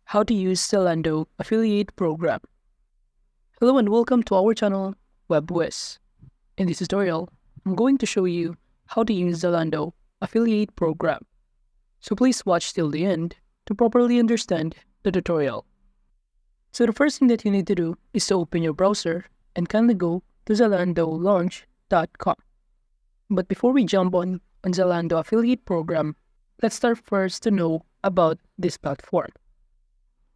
How to use Zalando affiliate program. Hello and welcome to our channel, Whizz. In this tutorial, I'm going to show you how to use Zalando affiliate program. So please watch till the end to properly understand the tutorial. So the first thing that you need to do is to open your browser and kindly go to zalandolaunch.com. But before we jump on Zalando affiliate program, let's start first to know about this platform.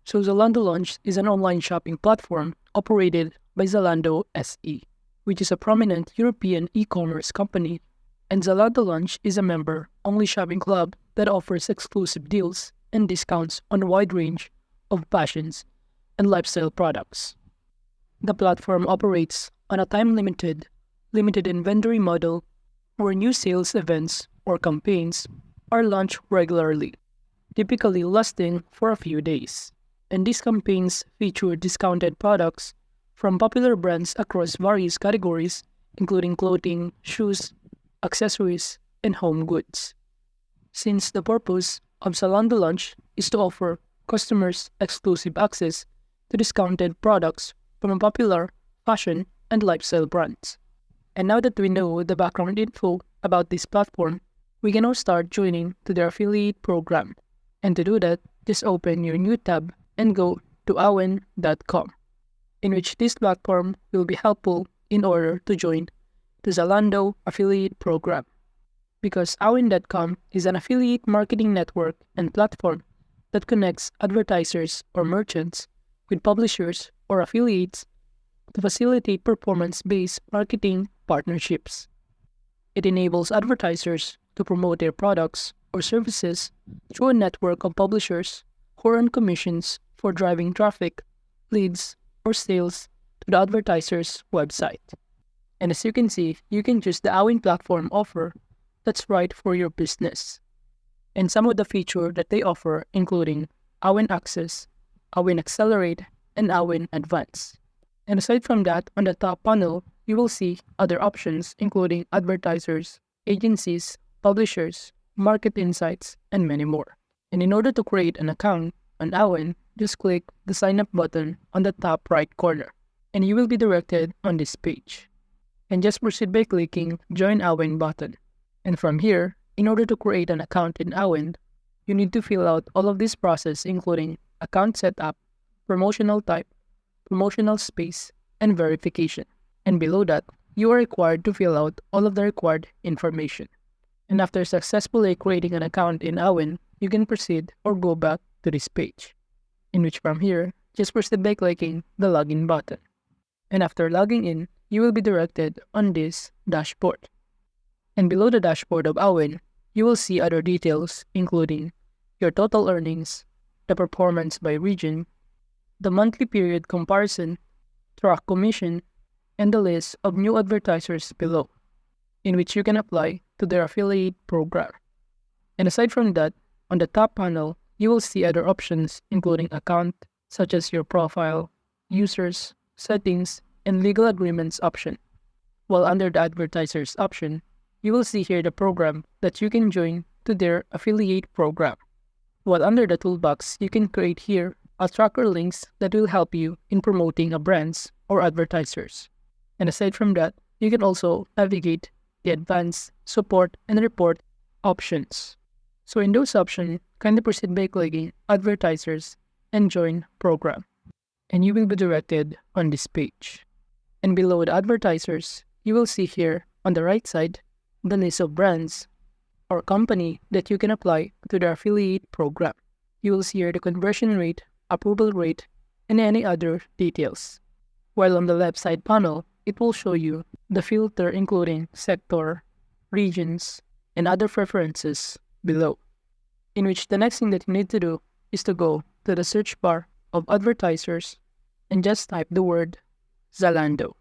So Zalando Launch is an online shopping platform operated by Zalando SE, which is a prominent European e-commerce company, and Zalando Launch is a member-only shopping club that offers exclusive deals and discounts on a wide range of fashions and lifestyle products. The platform operates on a time-limited inventory model where new sales events or campaigns are launched regularly, typically lasting for a few days. And these campaigns feature discounted products from popular brands across various categories, including clothing, shoes, accessories, and home goods. Since the purpose of Zalando Launch is to offer customers exclusive access to discounted products from popular fashion and lifestyle brands. And now that we know the background info about this platform, we can now start joining to their affiliate program. And to do that, just open your new tab and go to awen.com, in which this platform will be helpful in order to join the Zalando affiliate program. Because awen.com is an affiliate marketing network and platform that connects advertisers or merchants with publishers or affiliates to facilitate performance-based marketing partnerships. It enables advertisers to promote their products or services through a network of publishers who earn commissions for driving traffic, leads, or sales to the advertiser's website. And as you can see, you can choose the Awen platform offer that's right for your business. And some of the features that they offer including Awen Access, Awen Accelerate, and Awen Advance. And aside from that, on the top panel, you will see other options including advertisers, agencies, publishers, market insights, and many more. And in order to create an account on Awen, just click the sign up button on the top right corner, and you will be directed on this page. And just proceed by clicking Join Awen button. And from here, in order to create an account in Awen, you need to fill out all of this process including account setup, promotional type, promotional space, and verification. And below that, you are required to fill out all of the required information. And after successfully creating an account in Awen, you can proceed or go back to this page, in which from here, just proceed by clicking the login button. And after logging in, you will be directed on this dashboard. And below the dashboard of Awen, you will see other details including your total earnings, the performance by region, the monthly period comparison, track commission, and the list of new advertisers below, in which you can apply to their affiliate program. And aside from that, on the top panel, you will see other options including account, such as your profile, users, settings, and legal agreements option. While under the advertisers option, you will see here the program that you can join to their affiliate program. While under the toolbox, you can create here a tracker links that will help you in promoting a brands or advertisers. And aside from that, you can also navigate the advanced, support, and report options. So in those options, kindly proceed by clicking Advertisers and Join Program, and you will be directed on this page. And below the advertisers, you will see here on the right side the list of brands or company that you can apply to the affiliate program. You will see here the conversion rate, approval rate, and any other details. While on the left side panel, it will show you the filter including sector, regions, and other preferences below, in which the next thing that you need to do is to go to the search bar of advertisers and just type the word Zalando.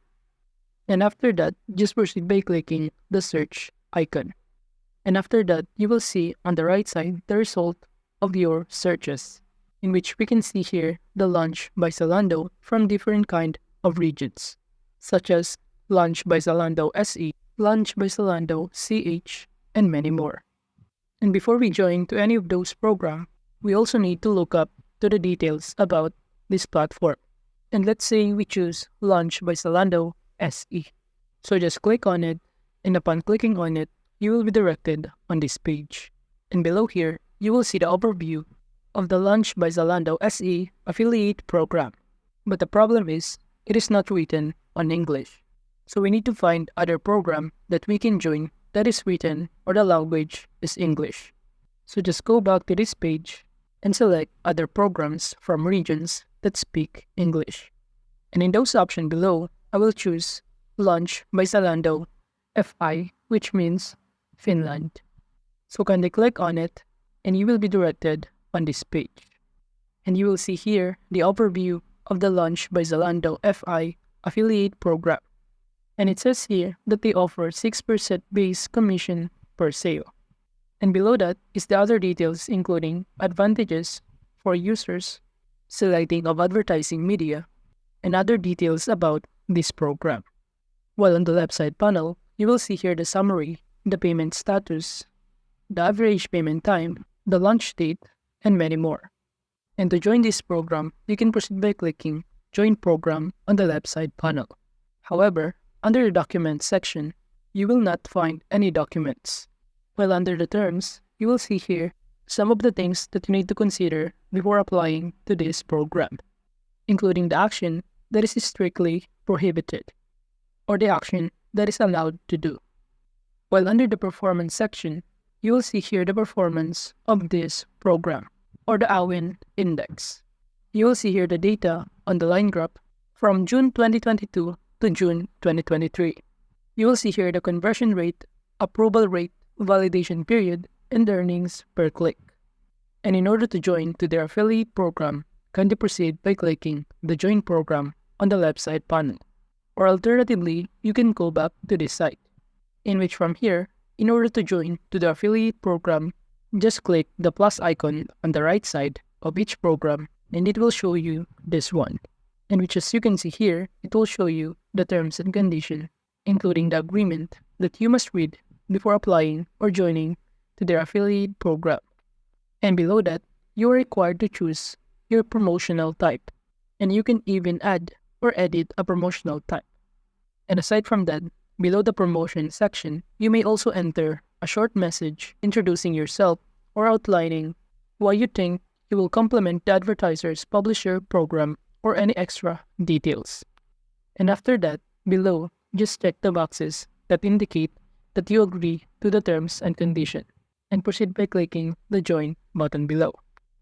And after that, just proceed by clicking the search icon. And after that, you will see on the right side the result of your searches, in which we can see here the launch by Zalando from different kind of regions, such as launch by Zalando SE, launch by Zalando CH, and many more. And before we join to any of those programs, we also need to look up to the details about this platform. And let's say we choose Launch by Zalando SE. So just click on it, and upon clicking on it, you will be directed on this page. And below here, you will see the overview of the Launch by Zalando SE affiliate program. But the problem is, it is not written on English. So we need to find other program that we can join that is written or the language is English. So just go back to this page and select other programs from regions that speak English. And in those options below, I will choose Launch by Zalando FI, which means Finland. So kindly click on it and you will be directed on this page. And you will see here the overview of the Launch by Zalando FI affiliate program. And it says here that they offer 6% base commission per sale. And below that is the other details including advantages for users, selecting of advertising media, and other details about this program. While on the left side panel, you will see here the summary, the payment status, the average payment time, the launch date, and many more. And to join this program, you can proceed by clicking Join Program on the left side panel. However, under the Documents section, you will not find any documents. While under the Terms, you will see here some of the things that you need to consider before applying to this program, including the action that is strictly prohibited, or the action that is allowed to do. While under the Performance section, you will see here the performance of this program, or the AWIN index. You will see here the data on the line graph from June 2022 to June 2023. You will see here the conversion rate, approval rate, validation period, and earnings per click. And in order to join to their affiliate program, kindly proceed by clicking the Join Program on the left side panel. Or alternatively, you can go back to this site, in which from here, in order to join to the affiliate program, just click the plus icon on the right side of each program and it will show you this one. And which as you can see here, it will show you the terms and conditions, including the agreement that you must read before applying or joining to their affiliate program. And below that, you are required to choose your promotional type, and you can even add or edit a promotional type. And aside from that, below the promotion section, you may also enter a short message introducing yourself or outlining why you think you will complement the advertiser's publisher program or any extra details. And after that, below, just check the boxes that indicate that you agree to the terms and conditions, and proceed by clicking the Join button below,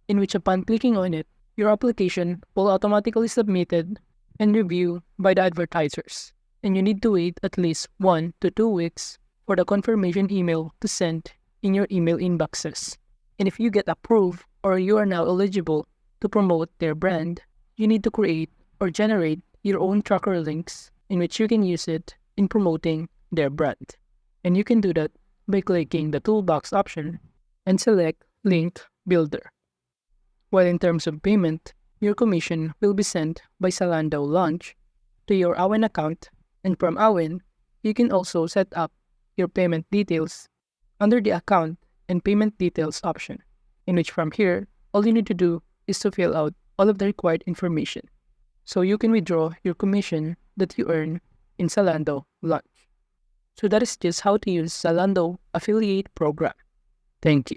in which upon clicking on it, your application will automatically submitted and reviewed by the advertisers, and you need to wait at least 1 to 2 weeks for the confirmation email to send in your email inboxes. And if you get approved or you are now eligible to promote their brand, you need to create or generate your own tracker links in which you can use it in promoting their brand. And you can do that by clicking the toolbox option and select Link Builder. While in terms of payment, your commission will be sent by Zalando Launch to your AWIN account, and from AWIN, you can also set up your payment details under the account and payment details option, in which from here, all you need to do is to fill out all of the required information, so you can withdraw your commission that you earn in Zalando Launch. So that is just how to use Zalando affiliate program. Thank you.